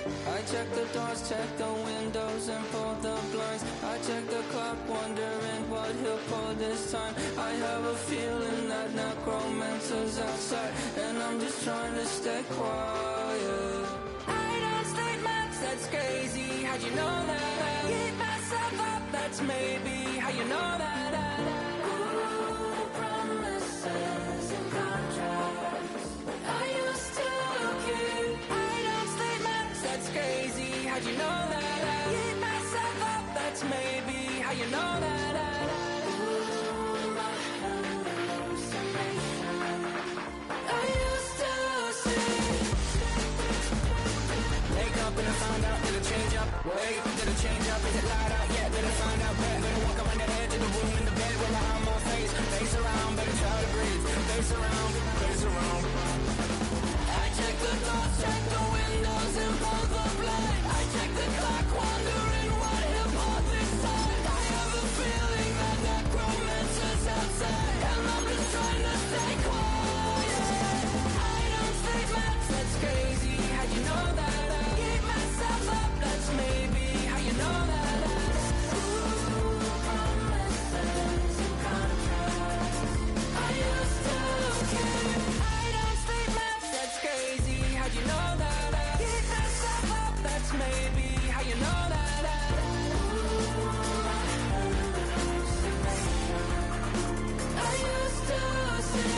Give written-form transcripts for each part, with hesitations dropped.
I check the doors, check the windows, and pull the blinds. I check the clock, wondering what he'll pull this time. I have a feeling that necromancer's outside, and I'm just trying to stay quiet. I don't state maps, that's crazy. How'd you know that? Keep myself up, that's maybe how you know that. Ooh, promises and contracts. I used to keep. I don't state maps, that's crazy. How'd you know that? Keep myself up, that's maybe how you know that. Ooh, my hallucination. I used to see. Wake up and I found out, did it change up? Wait, did it change up? Is it light out yet? Did it find out better? Better walk around the edge of the room in the bed with my arm on face. Face around, better try to breathe. Face around, face around. I check the doors, check the windows, and pull the blind. I check the clock, wondering what he'll pull this time. I have a feeling that necromancer's outside, and I'm just trying to stay quiet. I don't state maps, that's crazy. How'd you know that? Keep myself up, that's maybe how you know that. Ooh, promises and contracts. I used to keep. I don't state maps, that's crazy. How'd you know that? Keep myself up, that's maybe how you know that. Ooh, my hallucination. I used to see.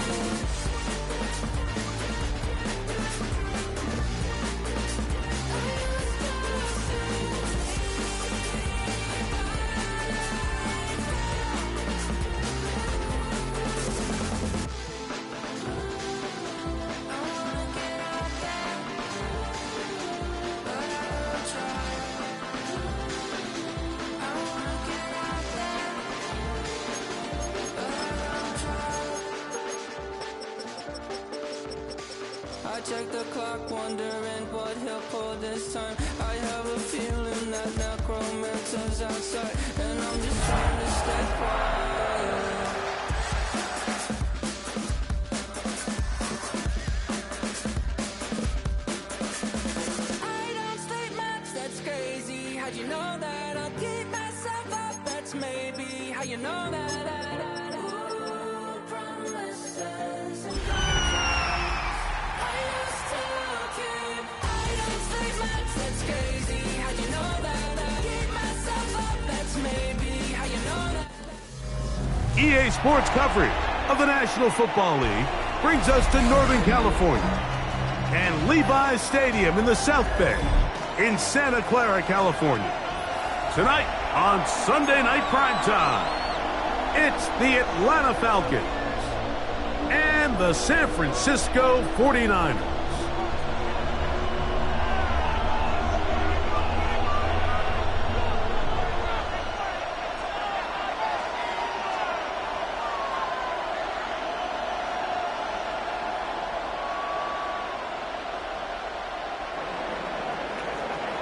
I check the clock, wondering what he'll pull this time. I have a feeling that necromancer's outside, and I'm just trying to stay quiet. I don't state maps, that's crazy. How'd you know that? I'll keep myself up, that's maybe how you know that. Ooh, promises and I used to keep. I don't state maps, that's crazy. How'd you know that? Keep myself up, that's maybe how you know that. EA Sports coverage of the National Football League brings us to Northern California and Levi's Stadium in the South Bay in Santa Clara, California. Tonight on Sunday Night Primetime, it's the Atlanta Falcons and the San Francisco 49ers.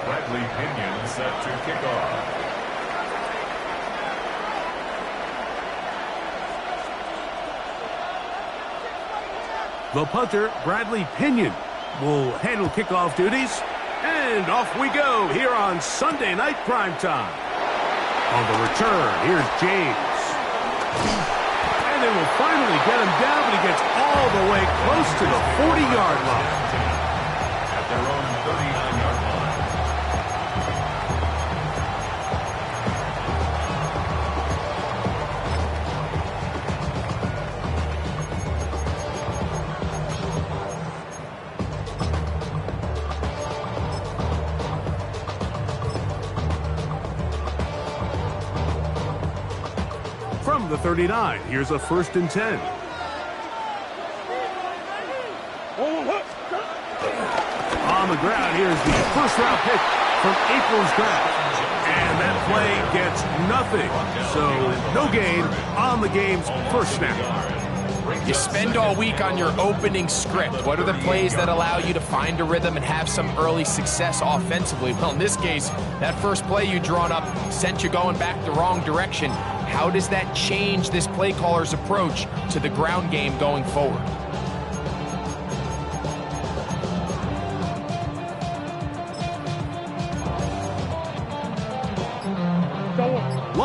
Bradley Pinion set to kick off. The punter, Bradley Pinion, will handle kickoff duties. And off we go here on Sunday Night Primetime. On the return, here's James. And they will finally get him down, but he gets all the way close to the 40-yard line. At their own 39-yard line. From the 39, here's a 1st and 10. On the ground, here's the first-round pick from April's draft. And that play gets nothing. So, no gain on the game's first snap. You spend all week on your opening script. What are the plays that allow you to find a rhythm and have some early success offensively? Well, in this case, that first play you drawn up sent you going back the wrong direction. How does that change this play caller's approach to the ground game going forward?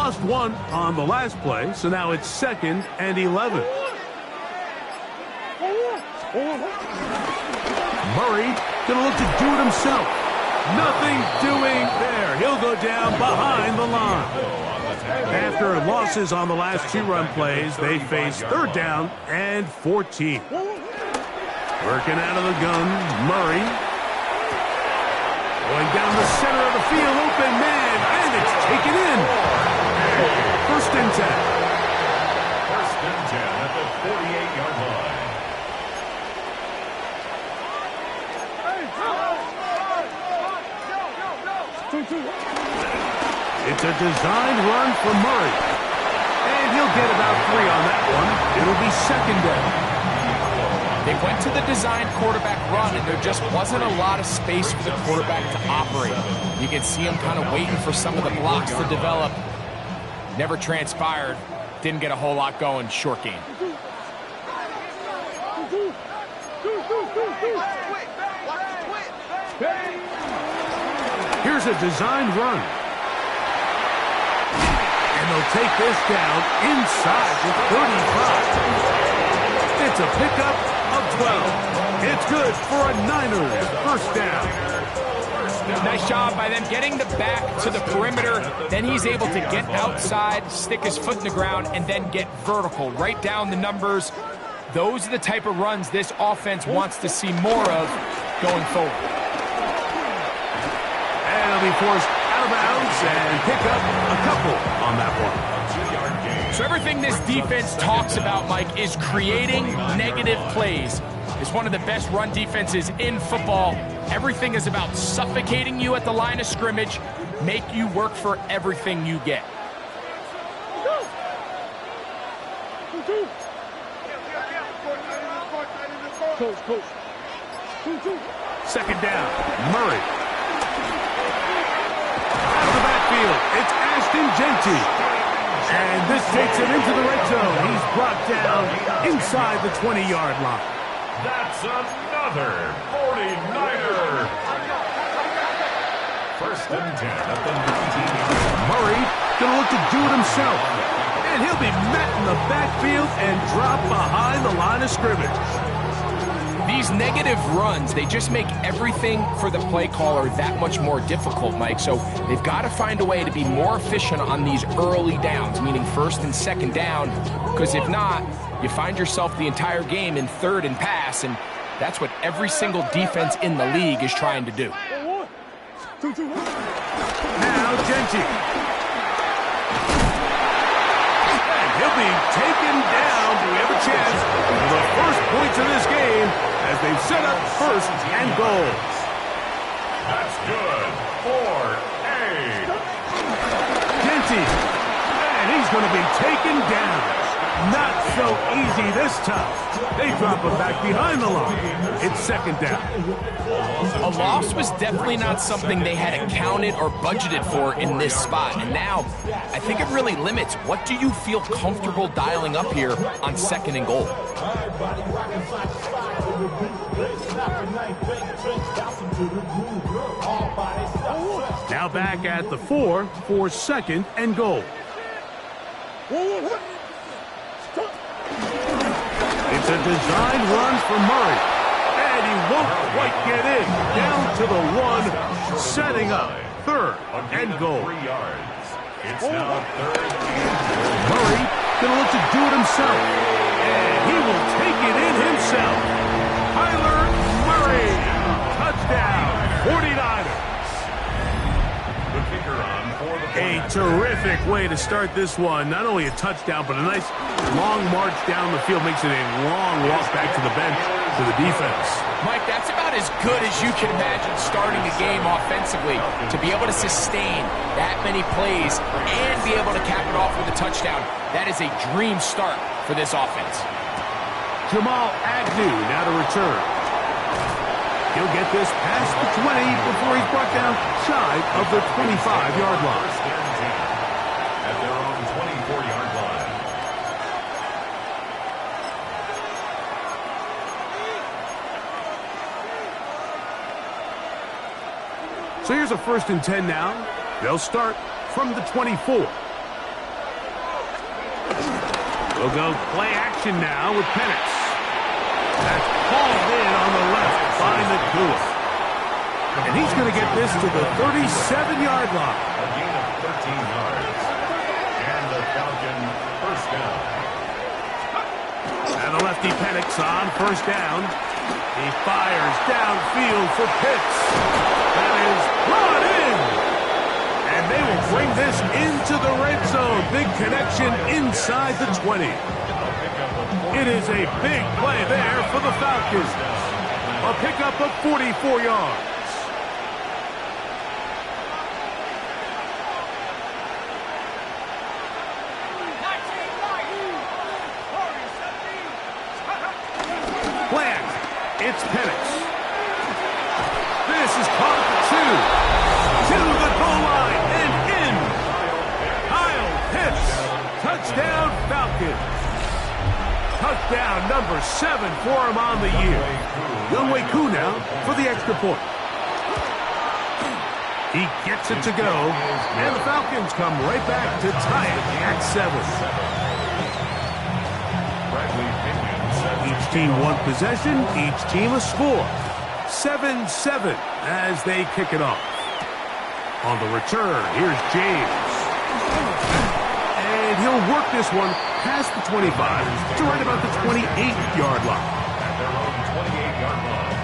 lost one on the last play, so now it's 2nd and 11. Murray going to look to do it himself. Nothing doing there. He'll go down behind the line. After losses on the last 2-run plays, they face 3rd down and 14. Working out of the gun, Murray. Going down the center of the field, open man, and it's taken in. 1st and 10. 1st and 10 at the 48-yard line. It's a designed run for Murray. And he'll get about 3 on that one. It'll be 2nd down. They went to the designed quarterback run, and there just wasn't a lot of space for the quarterback to operate. You can see him kind of waiting for some of the blocks to develop. Never transpired. Didn't get a whole lot going. Short game. Here's a designed run. And they'll take this down inside the 35. It's a pickup of 12. It's good for a Niners 1st down. Nice job by them getting the back to the perimeter. Then he's able to get outside, stick his foot in the ground, and then get vertical. Right down the numbers. Those are the type of runs this offense wants to see more of going forward. And he'll be forced out of bounds and pick up a couple on that one. So everything this defense talks about, Mike, is creating negative plays. It's one of the best run defenses in football. Everything is about suffocating you at the line of scrimmage, make you work for everything you get. Coach. 2nd down, Murray. Out of the backfield, it's Ashton Genty. And this takes him into the red zone. He's brought down inside the 20-yard line. That's another 49er. 1st and 10 at the 19. Murray going to look to do it himself. And he'll be met in the backfield and drop behind the line of scrimmage. These negative runs, they just make everything for the play caller that much more difficult, Mike. So they've got to find a way to be more efficient on these early downs, meaning 1st and 2nd down, because if not, you find yourself the entire game in 3rd and pass, and that's what every single defense in the league is trying to do. Now Genty. And he'll be taken down. Do we have a chance for the first points of this game as they've set up 1st and goal? That's good for a Genty. And he's going to be taken down. Not so easy this time. They drop him back behind the line. It's 2nd down. A loss was definitely not something they had accounted or budgeted for in this spot. And now, I think it really limits what do you feel comfortable dialing up here on 2nd and goal. Now back at the 4 for 2nd and goal. It's a designed run for Murray. And he won't quite get in. Down to the 1, setting up 3rd and goal. 3 yards. It's now 3rd and Murray going to look to do it himself. And he will take it in himself. Kyler Murray. Touchdown. 49ers. the kicker on for the A terrific way to start this one. Not only a touchdown, but a nice long march down the field. Makes it a long walk back to the bench to the defense. Mike, that's about as good as you can imagine starting a game offensively. To be able to sustain that many plays and be able to cap it off with a touchdown, that is a dream start for this offense. Jamal Agnew now to return. He'll get this past the 20 before he's brought down shy of the 25-yard line. At their own 24-yard line. So here's a 1st and 10 now. They'll start from the 24. We'll go play action now with Penix. That's hauled in on the left by Nakua. And he's going to get this to the 37-yard line. A gain of 13 yards. And the Falcon first down. And the lefty Penix on first down. He fires downfield for Pitts. That is brought in. And they will bring this into the red zone. Big connection inside the 20. It is a big play there for the Falcons. A pickup of 44 yards. Plant. It's Penix. This is caught for 2. To the goal line and in. Kyle Pitts. Touchdown Falcons. Touchdown number 7 for him on the year. Younghoe Koo now for the extra point. He gets it to go, and the Falcons come right back to tie it at 7. Each team one possession, each team a score. 7-7 as they kick it off. On the return, here's James. And he'll work this one past the 25 to right about the 28-yard line. At their own 28-yard line.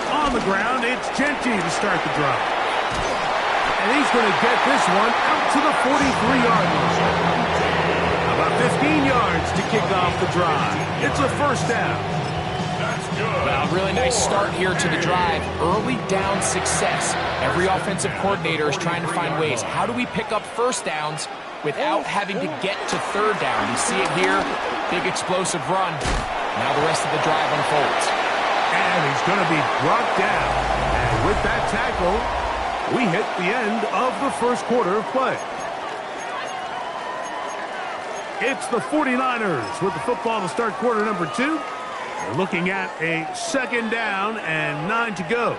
On the ground, it's Genty to start the drive. And he's going to get this one out to the 43-yard line. About 15 yards to kick off the drive. It's a first down. Well, really nice start here to the drive. Early down success. Every offensive coordinator is trying to find ways. How do we pick up first downs without having to get to third down? You see it here. Big explosive run. Now the rest of the drive unfolds. And he's going to be brought down. And with that tackle, we hit the end of the first quarter of play. It's the 49ers with the football to start quarter number 2. They're looking at a second down and 9 to go.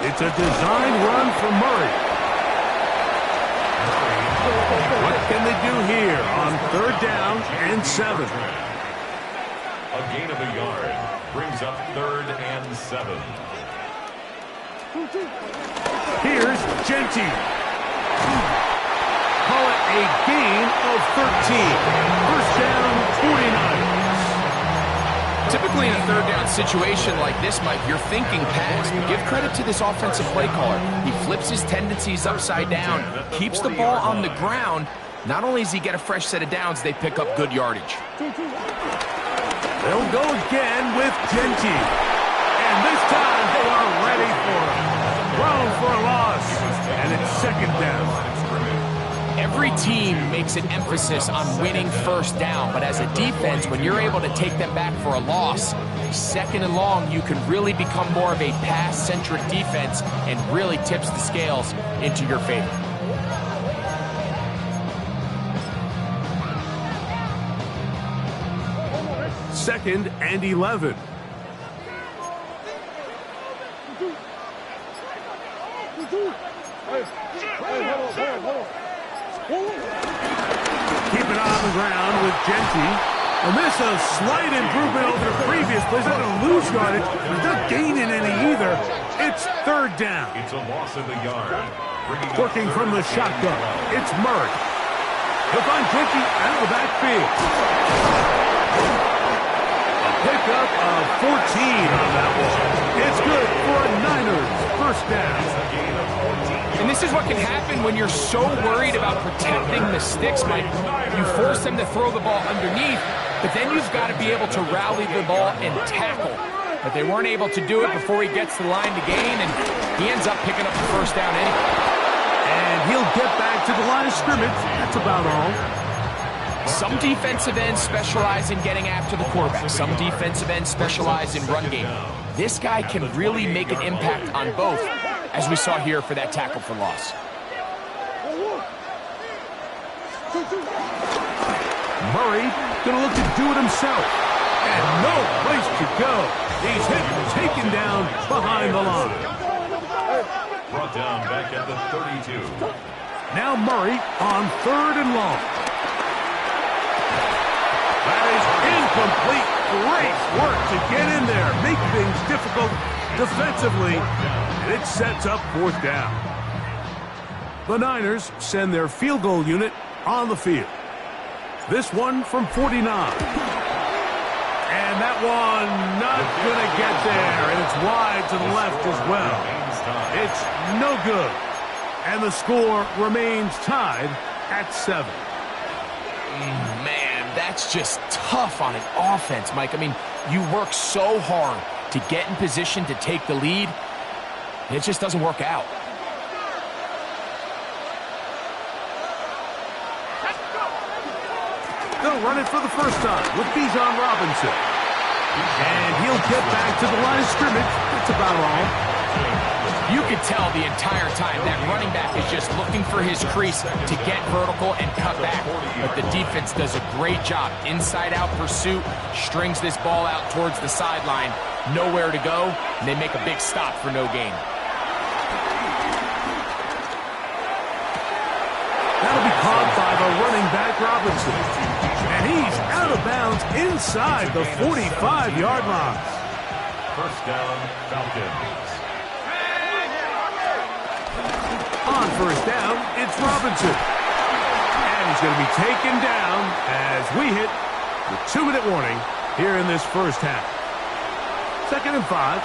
It's a design run for Murray. What can they do here on third down and 7? A gain of a yard brings up 3rd and 7. Here's Genty. Call it a gain of 13. First down, 49. Typically in a third down situation like this, Mike, you're thinking pass. But give credit to this offensive play caller. He flips his tendencies upside down, keeps the ball on the ground. Not only does he get a fresh set of downs, they pick up good yardage. They'll go again with Genty. And this time they are ready for him. Thrown for a loss. And it's second down. Every team makes an emphasis on winning first down, but as a defense, when you're able to take them back for a loss, second and long, you can really become more of a pass-centric defense and really tips the scales into your favor. Second and 11. Keep it on the ground with Genty. And this is a slight improvement over the previous plays. Not going to lose yardage. He's not gaining any either. It's third down. It's a loss of a yard. Working from the shotgun. It's Murray. He'll find Genty out of the backfield. A pickup of 14 on that one. It's good for a Niners first down. And this is what can happen when you're so worried about protecting the sticks, Mike. You force them to throw the ball underneath, but then you've got to be able to rally the ball and tackle. But they weren't able to do it before he gets to the line to gain, and he ends up picking up the first down anyway. And And he'll get back to the line of scrimmage. That's about all. Some defensive ends specialize in getting after the quarterback. Some defensive ends specialize in run game. This guy can really make an impact on both, as we saw here for that tackle for loss. Murray gonna look to do it himself. And no place to go. He's hit and taken down behind the line. Brought down back at the 32. Now Murray on 3rd and long. That is incomplete. Great work to get in there. Make things difficult defensively. And it sets up 4th down. The Niners send their field goal unit on the field. This one from 49. And that one not going to get there. And it's wide to the left as well. It's no good. And the score remains tied at 7. Man, that's just tough on an offense, Mike. I mean, you work so hard to get in position to take the lead, and it just doesn't work out. They'll run it for the first time with Bijan Robinson. And he'll get back to the line of scrimmage. That's about all. You could tell the entire time that running back is just looking for his crease to get vertical and cut back. But the defense does a great job. Inside-out pursuit, strings this ball out towards the sideline. Nowhere to go, and they make a big stop for no gain. That'll be caught by the running back Robinson. And he's out of bounds inside the 45-yard line. First down, Falcons. On first down, it's Robinson. And he's going to be taken down as we hit the 2-minute warning here in this first half. 2nd and 5.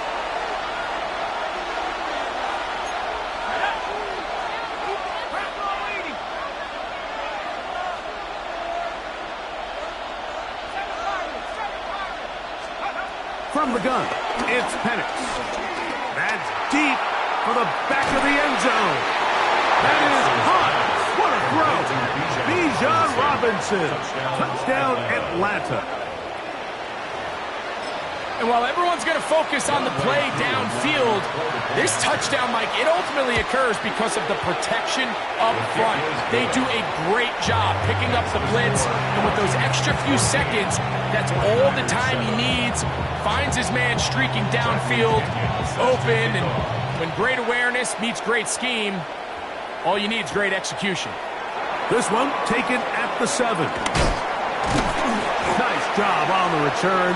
From the gun, it's Penix. That's deep for the back of the end zone. That is hot. What a throw. Bijan Robinson. Touchdown, Atlanta. And while everyone's going to focus on the play downfield, this touchdown, Mike, it ultimately occurs because of the protection up front. They do a great job picking up the blitz, and with those extra few seconds, that's all the time he needs. Finds his man streaking downfield, open, and when great awareness meets great scheme, all you need is great execution. This one taken at the 7. Nice job on the return.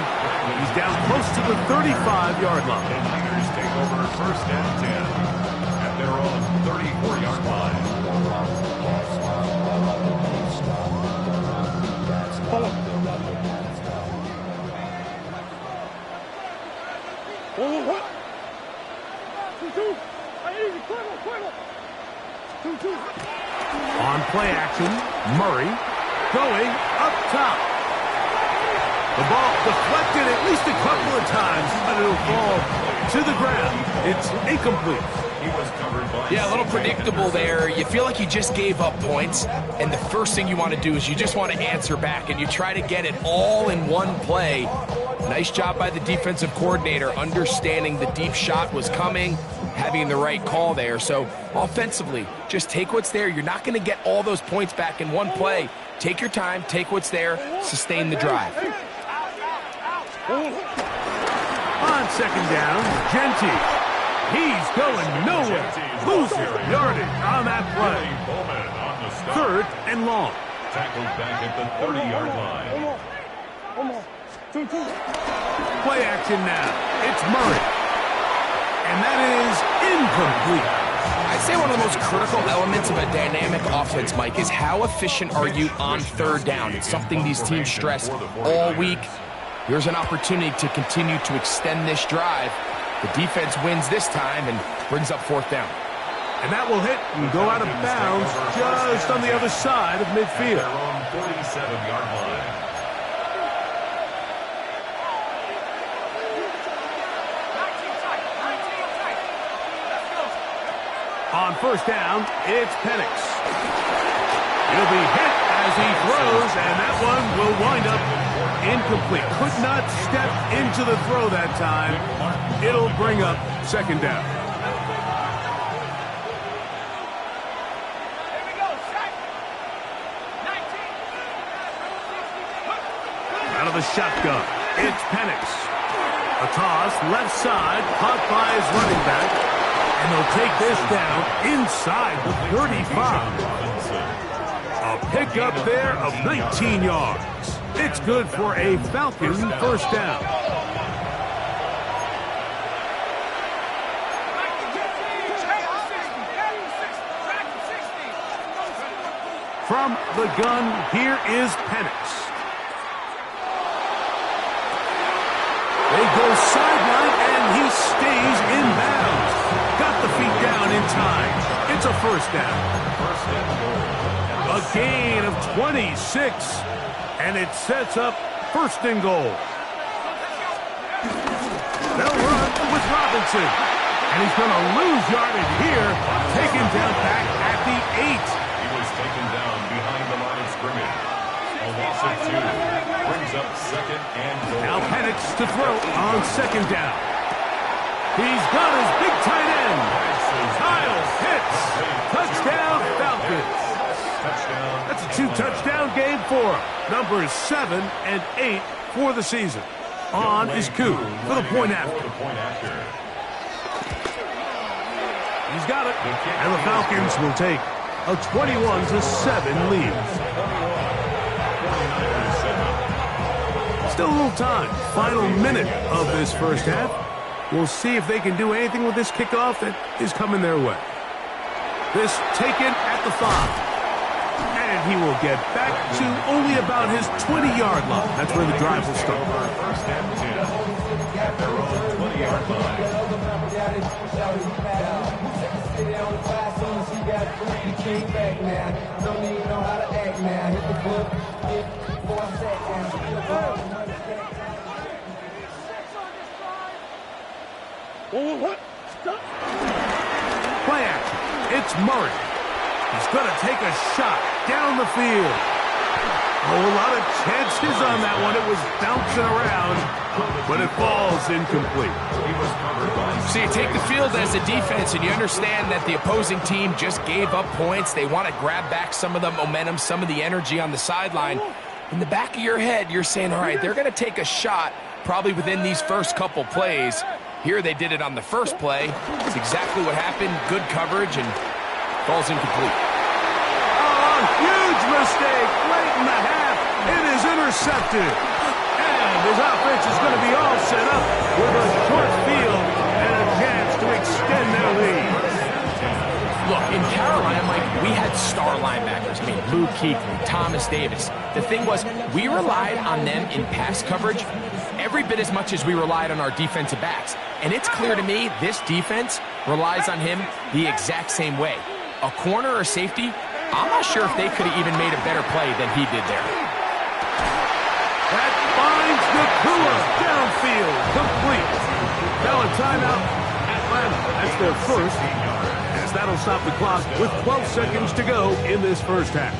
He's down close to the 35-yard line. The Niners take over first and 10 at their own 34-yard line. On play action, Murray going up top. The ball deflected at least a couple of times, but it'll fall to the ground. It's incomplete. He was covered by Yeah, a little predictable there. You feel like you just gave up points, and the first thing you want to do is you just want to answer back, and you try to get it all in one play. Nice job by the defensive coordinator, understanding the deep shot was coming, having the right call there. So offensively, just take what's there. You're not going to get all those points back in one play. Take your time, take what's there, sustain the drive. On 2nd down, Genty. He's going nowhere. Loses yardage on that play. 3rd and long. tackled back at the 30-yard line. Play action now. It's Murray. And that is incomplete. I'd say one of the most critical elements of a dynamic offense, Mike, is how efficient are you on 3rd down. It's something these teams stress all week. Here's an opportunity to continue to extend this drive. The defense wins this time and brings up 4th down. And that will hit and go out of bounds just on the other side of midfield. Their own 47-yard line. On first down, it's Penix. He'll be hit as he throws, and that one will wind up incomplete. Could not step into the throw that time. It'll bring up second down. Out of the shotgun, it's Penix. A toss, left side, caught by his running back. And they'll take this down inside the 35. A pickup there of 19 yards. It's good for a Falcon first down. From the gun, here is Penix. They go sideline, and he stays in bounds. Got the feet down in time. It's a first down. A gain of 26, and it sets up first and goal. They'll run with Robinson, and he's going to lose yardage here. Taken down back at the 8. He was taken down behind the line of scrimmage. A loss of 2 brings up second and goal. Now Penix to throw on second down. He's got his big tight end. Kyle Pitts. Touchdown Falcons. That's a 2-touchdown game for him. Numbers 7 and 8 for the season. On is Koo for the point after. He's got it. And the Falcons will take a 21-7 lead. Still a little time. Final minute of this first half. We'll see if they can do anything with this kickoff that is coming their way. This taken at the 5. And he will get back to only about his 20-yard line. That's where the drive will start. First and 10 at their own 20-yard line. Play action. It's Murray. He's going to take a shot down the field. Oh, a lot of chances on that one. It was bouncing around, but it falls incomplete. So you take the field as a defense, and you understand that the opposing team just gave up points. They want to grab back some of the momentum, some of the energy on the sideline. In the back of your head, you're saying, all right, they're going to take a shot probably within these first couple plays. Here they did it on the first play. It's exactly what happened. Good coverage, and falls incomplete. Oh, huge mistake late in the half. It is intercepted. And his offense is going to be all set up with a short field and a chance to extend their lead. Look, in Carolina, Mike, we had star linebackers. I mean, Luke Kuechly, Thomas Davis. The thing was, we relied on them in pass coverage every bit as much as we relied on our defensive backs. And it's clear to me this defense relies on him the exact same way. A corner or safety, I'm not sure if they could have even made a better play than he did there. That finds Nakua downfield, complete. Now a timeout, Atlanta. That's their first, as that'll stop the clock with 12 seconds to go in this first half.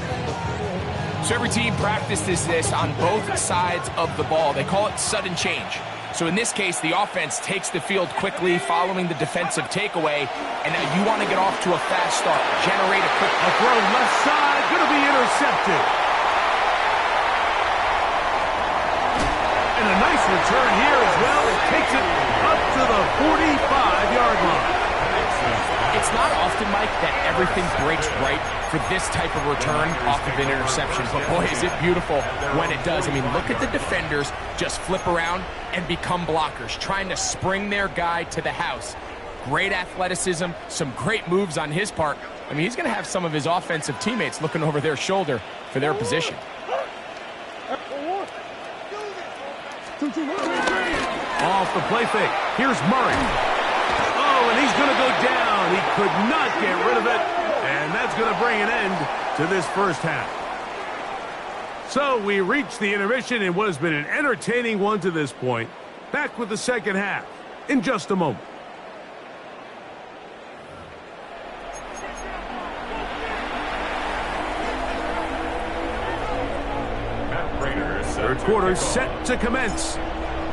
So every team practices this on both sides of the ball. They call it sudden change. So in this case, the offense takes the field quickly following the defensive takeaway, and now you want to get off to a fast start. Generate a quick throw left side, going to be intercepted. And a nice return here as well. It takes it up to the 45-yard line. It's not often, Mike, that everything breaks right for this type of return off of an interception. But boy, is it beautiful when it does. I mean, look at the defenders just flip around and become blockers, trying to spring their guy to the house. Great athleticism, some great moves on his part. I mean, he's going to have some of his offensive teammates looking over their shoulder for their position. Off the play fake. Here's Murray. Oh, and he's going to go down. He could not get rid of it. And that's going to bring an end to this first half. So we reach the intermission in what has been an entertaining one to this point. Back with the second half in just a moment. Third quarter set to commence.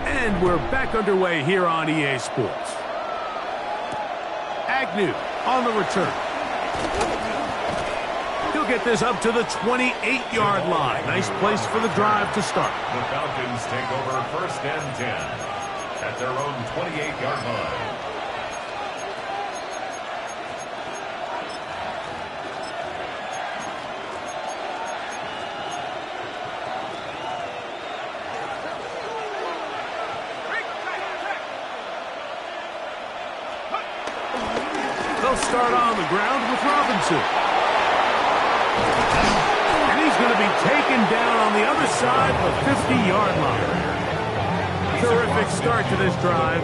And we're back underway here on EA Sports. Agnew on the return. He'll get this up to the 28-yard line. Nice place for the drive to start. The Falcons take over first and 10 at their own 28-yard line. They'll start on the ground with Robinson. And he's going to be taken down on the other side of the 50-yard line. Terrific start to this drive.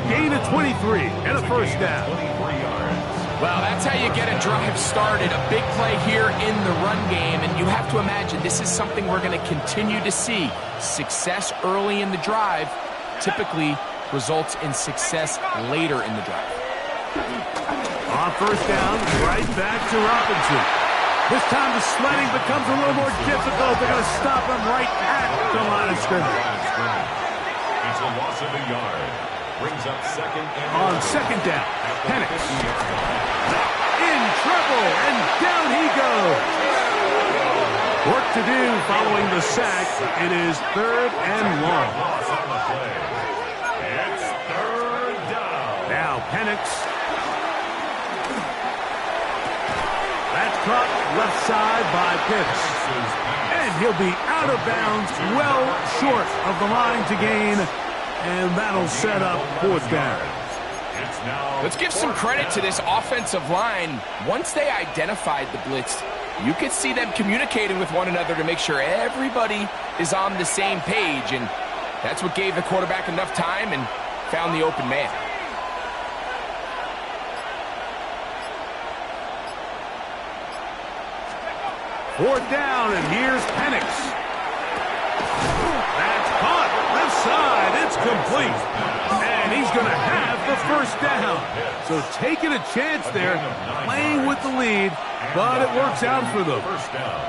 Gain of 23 and a first down. Well, that's how you get a drive started. A big play here in the run game. And you have to imagine this is something we're going to continue to see. Success early in the drive typically results in success later in the drive. On first down, right back to Robinson. This time the sledding becomes a little more difficult. They're going to stop him right at the line of scrimmage. It's a loss of a yard. Brings up second and on second down, Penix. In trouble, and down he goes. Work to do following the sack. It is third and long. It's third down. Now Penix. That's caught left side by Pitts. And he'll be out of bounds, well short of the line to gain. And that'll set up fourth down. Let's give some credit to this offensive line. Once they identified the blitz, you could see them communicating with one another to make sure everybody is on the same page. And that's what gave the quarterback enough time and found the open man. Fourth down, and here's Penix. That's caught. Left side. It's complete. And he's going to have the first down. So taking a chance there, playing with the lead, but it works out for them. First down.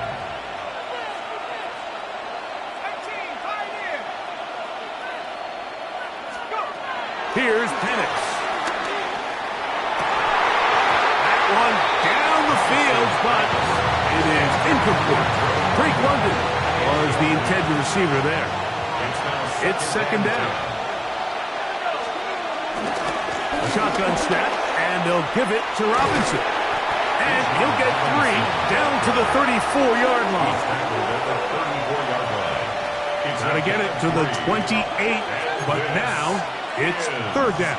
Here's Penix. That one down the field, but it is incomplete. Drake London was the intended receiver there. It's second down. A shotgun snap, and they'll give it to Robinson. And he'll get 3 down to the 34-yard line. Got to get it to the 28, but now it's third down.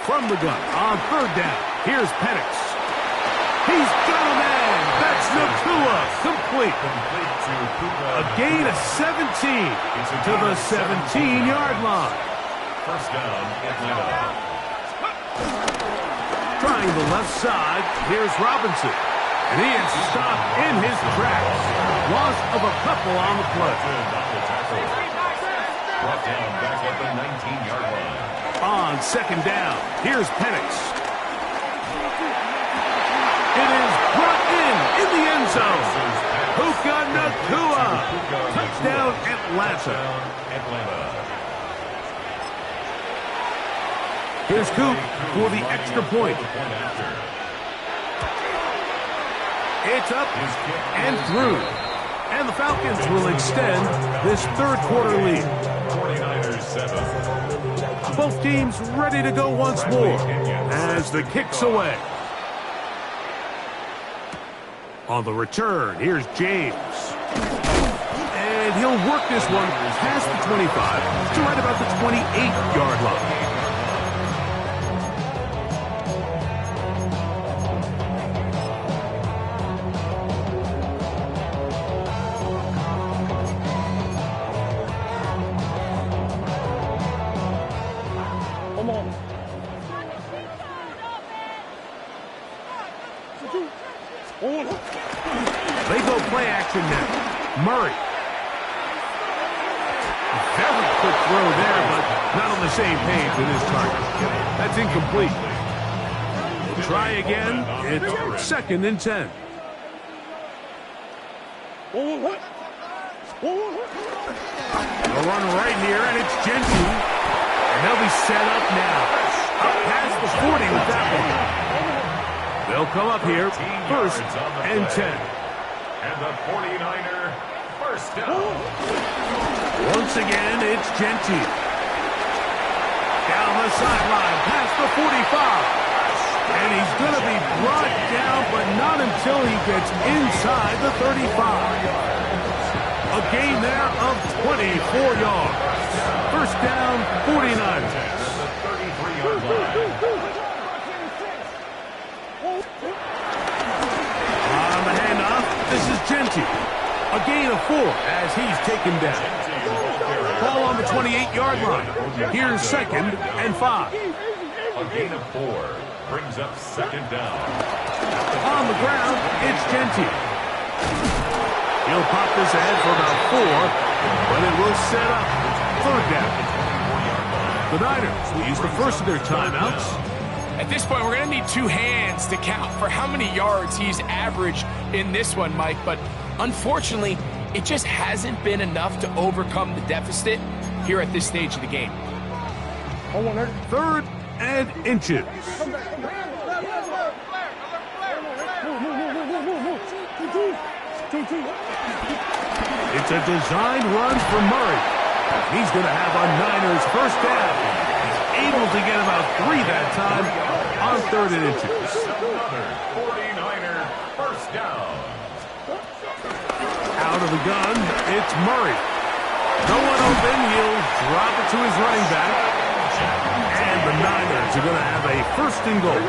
From the gun on third down. Here's Penix. He's got a man. That's Nakua. Complete. A gain of 17 to the 17-yard line. First down, Atlanta. Trying the left side. Here's Robinson. And he is stopped in his tracks. Loss of a couple on the play. Brought down back at the 19-yard line. On second down, here's Penix. It is brought in the end zone. Puka Nakua. Touchdown, Atlanta. Here's Coop for the extra point. It's up and through. And the Falcons will extend this third quarter lead. 49ers 7. Both teams ready to go once more as the kick's away. On the return, here's James. And he'll work this one past the 25 to right about the 28-yard line. They go play action now. Murray. A very quick throw there, but not on the same page with his target. That's incomplete. Try again. It's second and 10. A run right here, and it's Gentry. And they'll be set up now. Up past the 40 with that one. They'll come up here, first and 10. And the 49er first down. Once again, it's Gentry. Down the sideline, past the 45. And he's going to be brought down, but not until he gets inside the 35. A gain there of 24 yards. First down, 49ers. The 33-yard line. On the handoff, this is Gentry. A gain of 4 as he's taken down. Ball on the 28-yard line. Here's second and 5. A gain of 4 brings up second down. On the ground, it's Gentry. He'll pop this ahead for about 4, but it will set up third down. The Niners will use the first of their timeouts. At this point, we're going to need 2 hands to count for how many yards he's averaged in this one, Mike. But unfortunately, it just hasn't been enough to overcome the deficit here at this stage of the game. Third and inches. It's a designed run for Murray. He's going to have a Niners first down. He's able to get about 3 that time on third and inches. Another 49er first down. Out of the gun, it's Murray. No one open, he'll drop it to his running back. And the Niners are going to have a first and goal.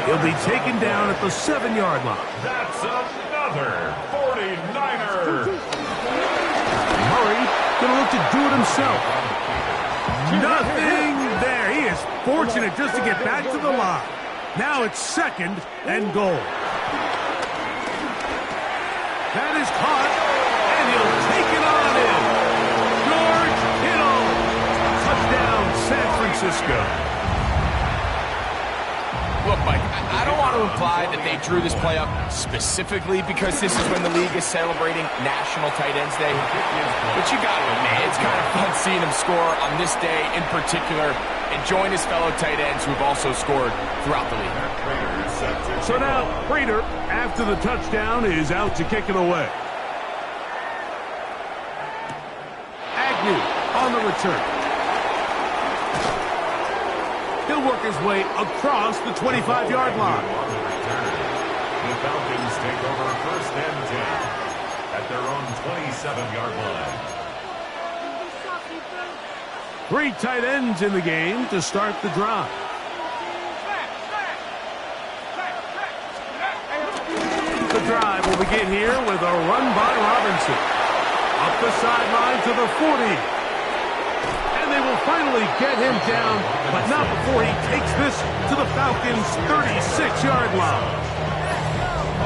He'll be taken down at the 7-yard line. That's another 49er. Murray going to look to do it himself. Nothing there. He is fortunate just to get back to the line. Now it's second and goal. That is caught, and he'll take it on in. George Kittle. Touchdown, San Francisco. Look, Mike, I don't want to imply that they drew this play up specifically because this is when the league is celebrating National Tight Ends Day. But you got to admit, it's kind of fun seeing him score on this day in particular and join his fellow tight ends who've also scored throughout the league. So now, Prater, after the touchdown, is out to kick it away. Agnew on the return. He'll work his way across the 25-yard line. The Falcons take over first and 10 at their own 27-yard line. 3 tight ends in the game to start the drive. The drive will begin here with a run by Robinson. Up the sideline to the 40. And they will finally get him down, but not before he takes this to the Falcons' 36-yard line.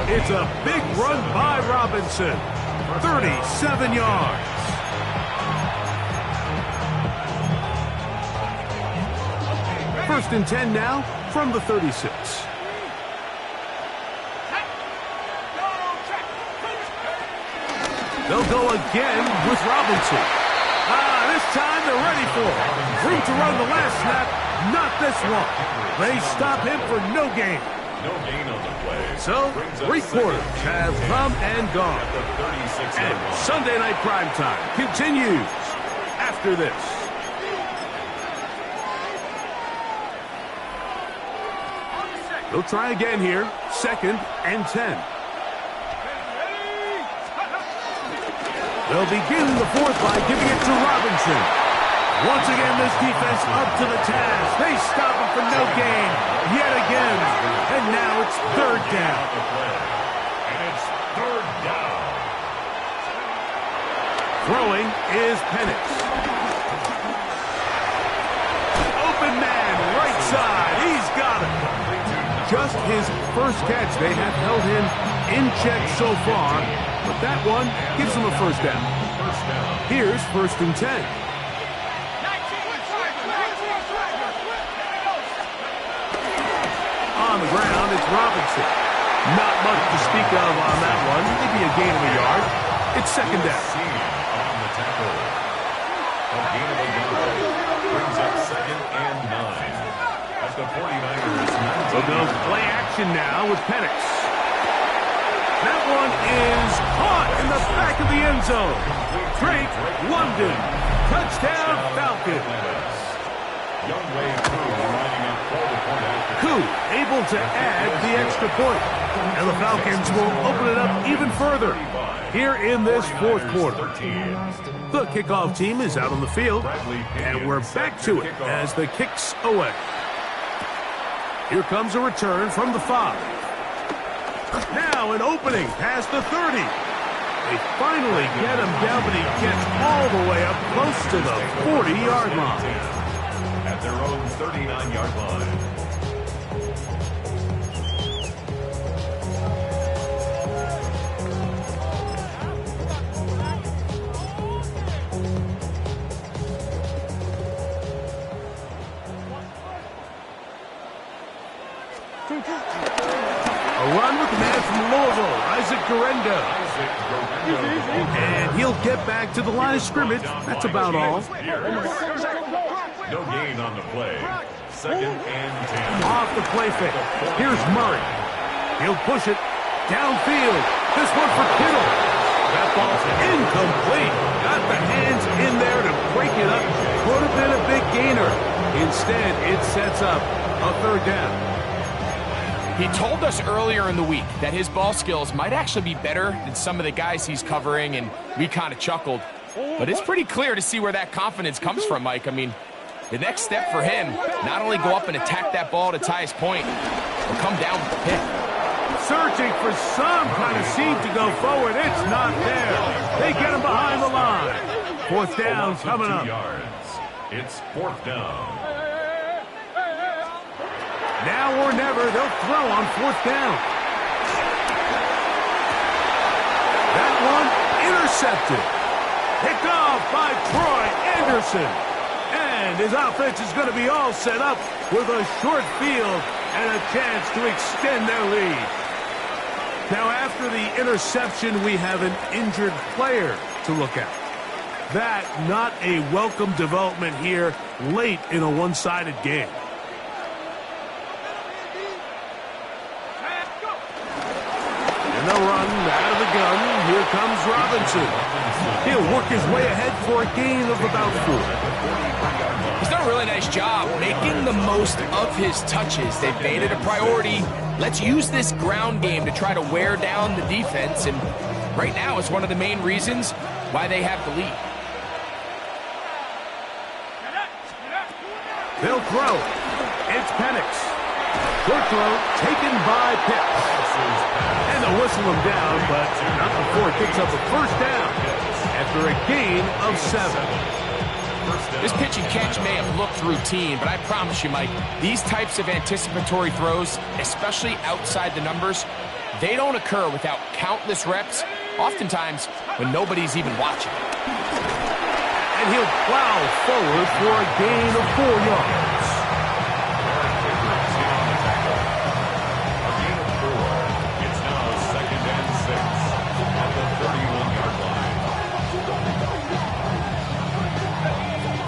It's a big run by Robinson. 37 yards. First and 10 now from the 36. They'll go again with Robinson. This time they're ready for it. Room to run the last snap, not this one. They stop him for no gain. No gain on the play. So, 3 quarters have come and gone. And Sunday Night Primetime continues after this. They'll try again here. Second and 10. They'll begin the fourth by giving it to Robinson. Once again, this defense up to the task. They stop him for no gain yet again. And now it's third down. And it's third down. Throwing is Penix. Open man, right side. He's got it. Just his first catch. They have held him in check so far. But that one gives him a first down. Here's first and 10. On the ground, it's Robinson. Not much to speak of on that one. Maybe a gain of a yard. It's second down. On the tackle. A gain of 11 brings up 2nd and 9. At the 49ers. We'll go play action now with Penix. That one is caught in the back of the end zone. Drake London. Touchdown Falcons. Koo able to add the extra point. And the Falcons will open it up even further here in this fourth quarter. The kickoff team is out on the field, and we're back to it as the kick's away. Here comes a return from the 5. Now an opening past the 30. They finally get him down, but he gets all the way up close to the 40-yard line. At their own 39-yard line. A run with the man from Louisville, Isaac Guerendo. And he'll get back to the line of scrimmage. That's about all. No gain on the play. 2nd and 10. Off the play fake. Here's Murray. He'll push it downfield. This one for Kittle. That ball's incomplete. Got the hands in there to break it up. Could have been a big gainer. Instead, it sets up a third down. He told us earlier in the week that his ball skills might actually be better than some of the guys he's covering, and we kind of chuckled. But it's pretty clear to see where that confidence comes from, Mike. I mean, the next step for him, not only go up and attack that ball to tie his point, but come down with the pick. Searching for some kind of seed to go forward. It's not there. They get him behind the line. Fourth down coming up. It's 4th down. Now or never, they'll throw on 4th down. That one intercepted. Picked off by Troy Anderson. And his offense is going to be all set up with a short field and a chance to extend their lead. Now, after the interception, we have an injured player to look at. That not a welcome development here late in a one-sided game. And they'll run out of the gun. Here comes Robinson. He'll work his way ahead for a gain of about 4. He's done a really nice job making the most of his touches. They've made it a priority. Let's use this ground game to try to wear down the defense, and right now it's one of the main reasons why they have the lead. They'll throw. It's Penix. Short throw taken by Pitts. And they'll whistle him down, but not before it picks up a first down after a gain of 7. This pitch and catch may have looked routine, but I promise you, Mike, these types of anticipatory throws, especially outside the numbers, they don't occur without countless reps, oftentimes when nobody's even watching. And he'll plow forward for a gain of 4 yards.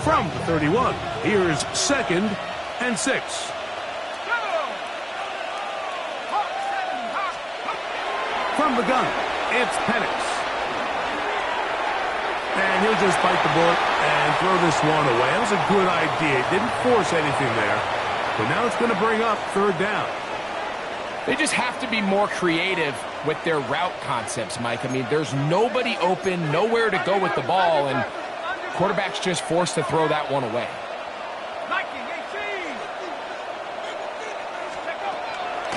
From the 31, here's 2nd and 6. From the gun, it's Penix. And he'll just bite the bullet and throw this one away. That was a good idea. Didn't force anything there. But now it's going to bring up 3rd down. They just have to be more creative with their route concepts, Mike. I mean, there's nobody open, nowhere to go with the ball, and quarterback's just forced to throw that one away.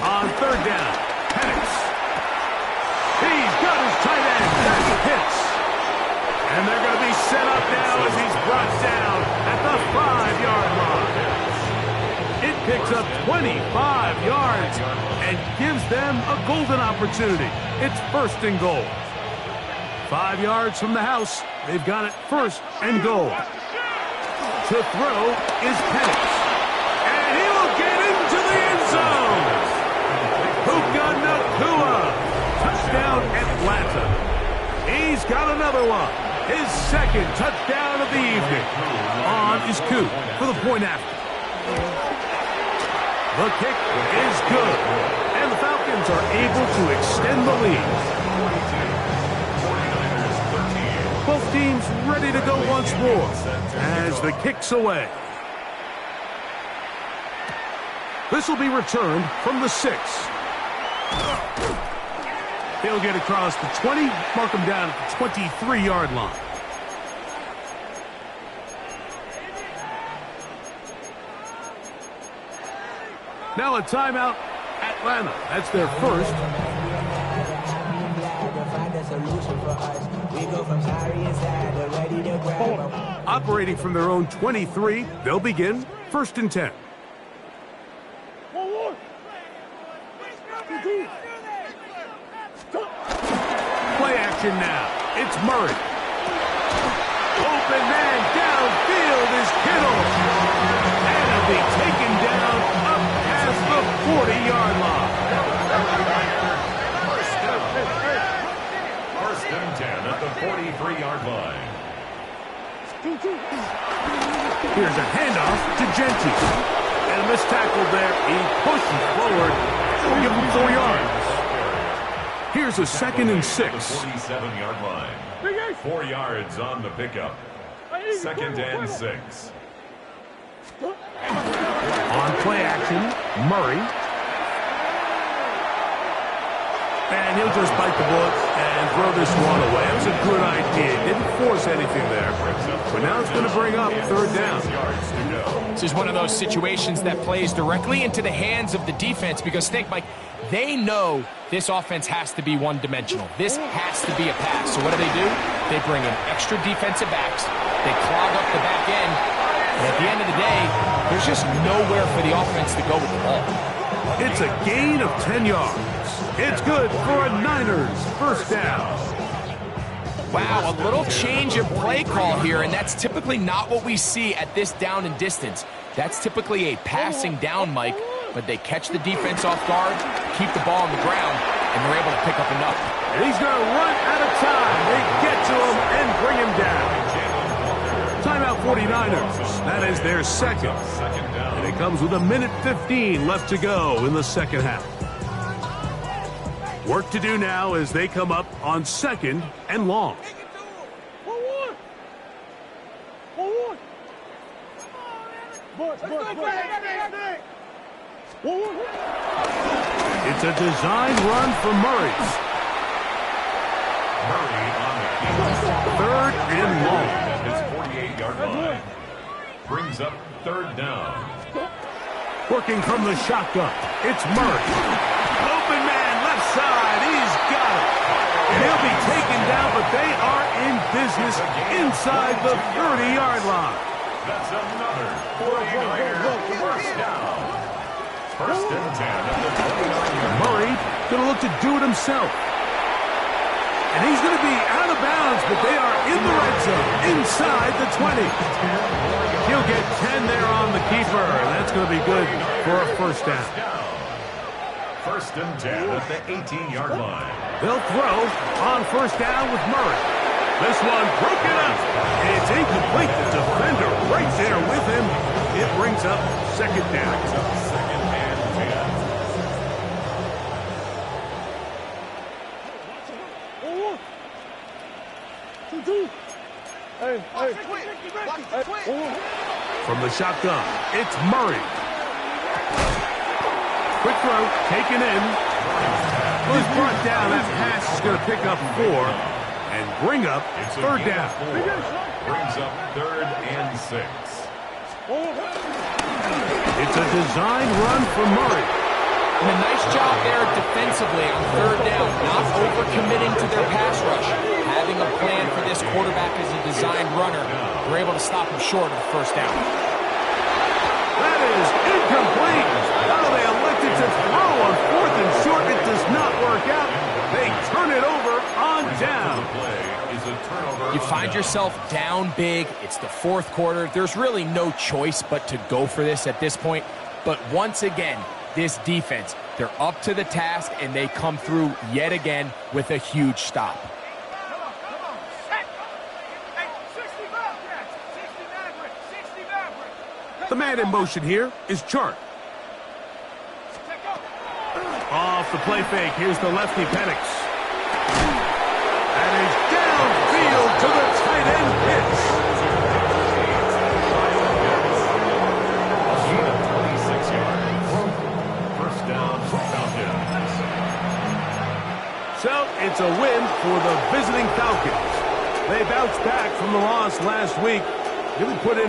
On 3rd down, Penix. He's got his tight end. That's Pitts. And they're going to be set up now as he's brought down at the 5-yard line. It picks up 25 yards and gives them a golden opportunity. It's 1st and goal. 5 yards from the house. They've got it 1st and goal. To throw is Penix. And he'll get into the end zone. Puka Nakua. Touchdown Atlanta. He He's got another one. His second touchdown of the evening. On is Coop for the point after. The kick is good. And the Falcons are able to extend the lead. 49ers 13. Both teams ready to go once more as the kick's away. This will be returned from the 6. He'll get across the 20, mark him down at the 23-yard line. Now a timeout, Atlanta. That's their first. Operating from their own 23, they'll begin 1st and 10. Play action now. It's Murray. Open man downfield is Kittle. And he'll be taken down up past the 40-yard line. First and 10 at the 43-yard line. Here's a handoff to Genty. And a missed tackle there. He pushes forward. We'll give him 4 yards. Here's a 2nd and 6. 47-yard line. 4 yards on the pickup. 2nd and 6. On play action, Murray. And he'll just bite the bullet and throw this one away. It was a good idea. Didn't force anything there. But now it's going to bring up 3rd down. This is one of those situations that plays directly into the hands of the defense because think, Mike, they know this offense has to be one-dimensional. This has to be a pass. So what do? They bring in extra defensive backs. They clog up the back end. And at the end of the day, there's just nowhere for the offense to go with the ball. It's a gain of 10 yards. It's good for a Niners first down. Wow, a little change of play call here, and that's typically not what we see at this down and distance. That's typically a passing down, Mike, but they catch the defense off guard, keep the ball on the ground, and they're able to pick up enough. And he's going to run out of time. They get to him and bring him down. Timeout 49ers. That is their second. And it comes with 1:15 left to go in the second half. Work to do now as they come up on 2nd and long. It's a design run for Murray. Murray on the kick. 3rd and long. At his 48-yard line. Brings up 3rd down. Working from the shotgun. It's Murray. Open man, left side. He's got it. And he'll be taken down, but they are in business inside the 30-yard line. That's another 49er first down. 1st and 10 at the 29-yard. Murray going to look to do it himself. And he's going to be out of bounds, but they are in the red zone, inside the 20. He'll get 10 there on the keeper, and that's going to be good for a first down. 1st and 10 at the 18-yard line. They'll throw on first down with Murray. This one broken up. It's incomplete. The defender right there with him. It brings up 2nd down. 2nd and 10. From the shotgun, it's Murray. Quick throw, taken in. Well, he's brought down. That pass is going to pick up 4 and bring up 3rd down. Brings up 3rd and 6. It's a design run for Murray. And a nice job there defensively on 3rd down, not overcommitting to their pass rush. Having a plan for this quarterback as a designed runner, they're able to stop him short of the first down. That is incomplete. Oh, they elected to throw on 4th and short. It does not work out. They turn it over on down. You find yourself down big. It's the 4th quarter. There's really no choice but to go for this at this point. But once again, this defense, they're up to the task, and they come through yet again with a huge stop. The man in motion here is Chark. Off the play fake, here's the lefty Penix. And he's downfield to the tight end pitch. A gain of 26 yards. First down, Falcons. So it's a win for the visiting Falcons. They bounced back from the loss last week. Really put in